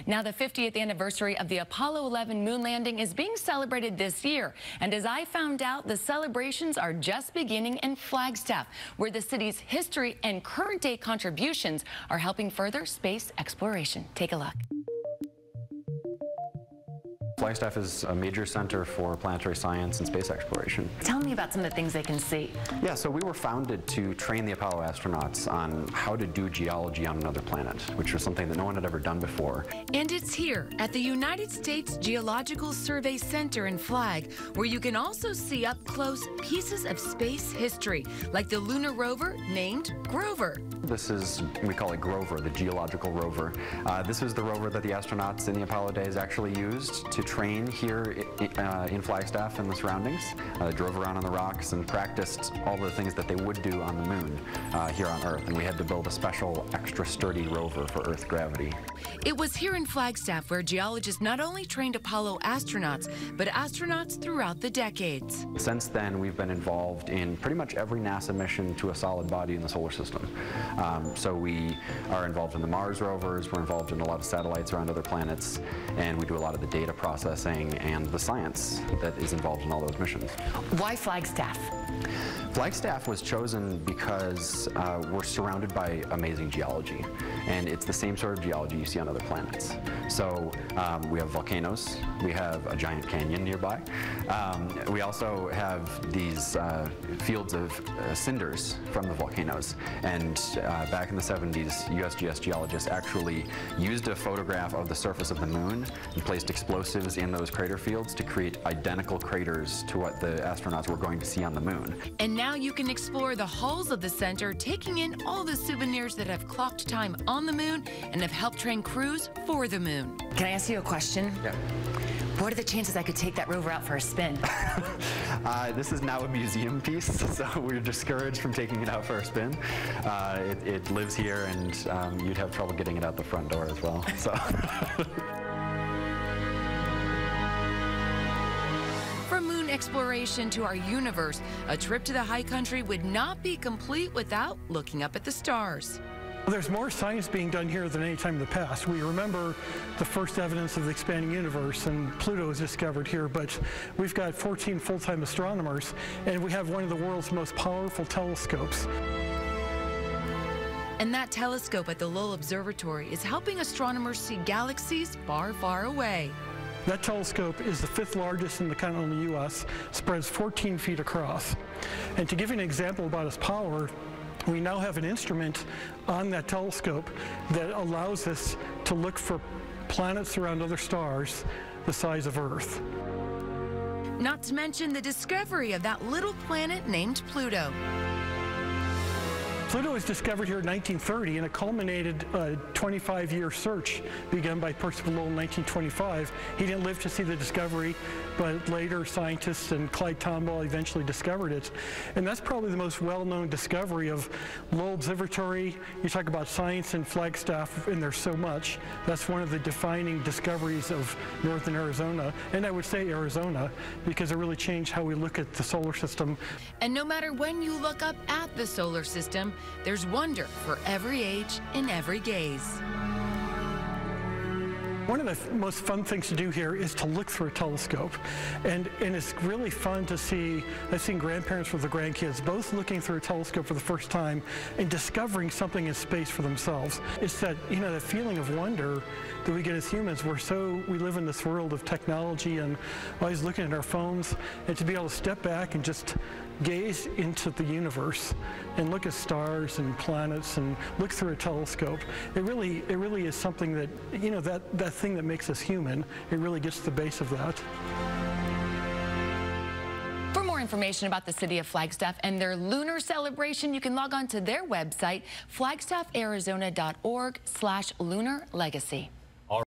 Now, the 50th anniversary of the Apollo 11 moon landing is being celebrated this year. And as I found out, the celebrations are just beginning in Flagstaff, where the city's history and current day contributions are helping further space exploration. Take a look. Flagstaff is a major center for planetary science and space exploration. Tell me about some of the things they can see. Yeah, so we were founded to train the Apollo astronauts on how to do geology on another planet, which was something that no one had ever done before. And it's here at the United States Geological Survey Center in Flag, where you can also see up close pieces of space history, like the Lunar rover named Grover. This is, we call it Grover, the geological rover. This is the rover that the astronauts in the Apollo days actually used to train here in Flagstaff and the surroundings. They drove around on the rocks and practiced all the things that they would do on the moon here on Earth, and we had to build a special extra sturdy rover for Earth gravity. It was here in Flagstaff where geologists not only trained Apollo astronauts, but astronauts throughout the decades. Since then, we've been involved in pretty much every NASA mission to a solid body in the solar system. So we are involved in the Mars rovers, we're involved in a lot of satellites around other planets, and we do a lot of the data processing and the science that is involved in all those missions. Why Flagstaff? Flagstaff was chosen because we're surrounded by amazing geology, and it's the same sort of geology you see on other planets. So we have volcanoes, we have a giant canyon nearby, we also have these fields of cinders from the volcanoes, and back in the 70s, USGS geologists actually used a photograph of the surface of the moon and placed explosives in those crater fields to create identical craters to what the astronauts were going to see on the moon. And now you can explore the halls of the center, taking in all the souvenirs that have clocked time on the moon and have helped train crews for the moon. Can I ask you a question? Yeah. What are the chances I could take that rover out for a spin? This is now a museum piece, so we're discouraged from taking it out for a spin. It lives here, and you'd have trouble getting it out the front door as well. So. From moon exploration to our universe, a trip to the high country would not be complete without looking up at the stars. There's more science being done here than any time in the past. We remember the first evidence of the expanding universe, and Pluto was discovered here, but we've got 14 full-time astronomers, and we have one of the world's most powerful telescopes. And that telescope at the Lowell Observatory is helping astronomers see galaxies far, far away. That telescope is the 5th largest in the continental U.S., spreads 14 feet across. And to give you an example about its power, we now have an instrument on that telescope that allows us to look for planets around other stars the size of Earth. Not to mention the discovery of that little planet named Pluto. Pluto was discovered here in 1930, and it culminated a 25-year search begun by Percival Lowell in 1925. He didn't live to see the discovery, but later scientists and Clyde Tombaugh eventually discovered it. And that's probably the most well-known discovery of Lowell Observatory. You talk about science in Flagstaff, and there's so much. That's one of the defining discoveries of northern Arizona, and I would say Arizona, because it really changed how we look at the solar system. And no matter when you look up at the solar system, there's wonder for every age and every gaze. One of the most fun things to do here is to look through a telescope. And it's really fun to see, I've seen grandparents with their grandkids both looking through a telescope for the first time and discovering something in space for themselves. It's that, that feeling of wonder that we get as humans. We live in this world of technology and always looking at our phones, and to be able to step back and just gaze into the universe and look at stars and planets and look through a telescope. It really is something that, that thing that makes us human, it really gets to the base of that. For more information about the city of Flagstaff and their lunar celebration, you can log on to their website, flagstaffarizona.org/lunarlegacy.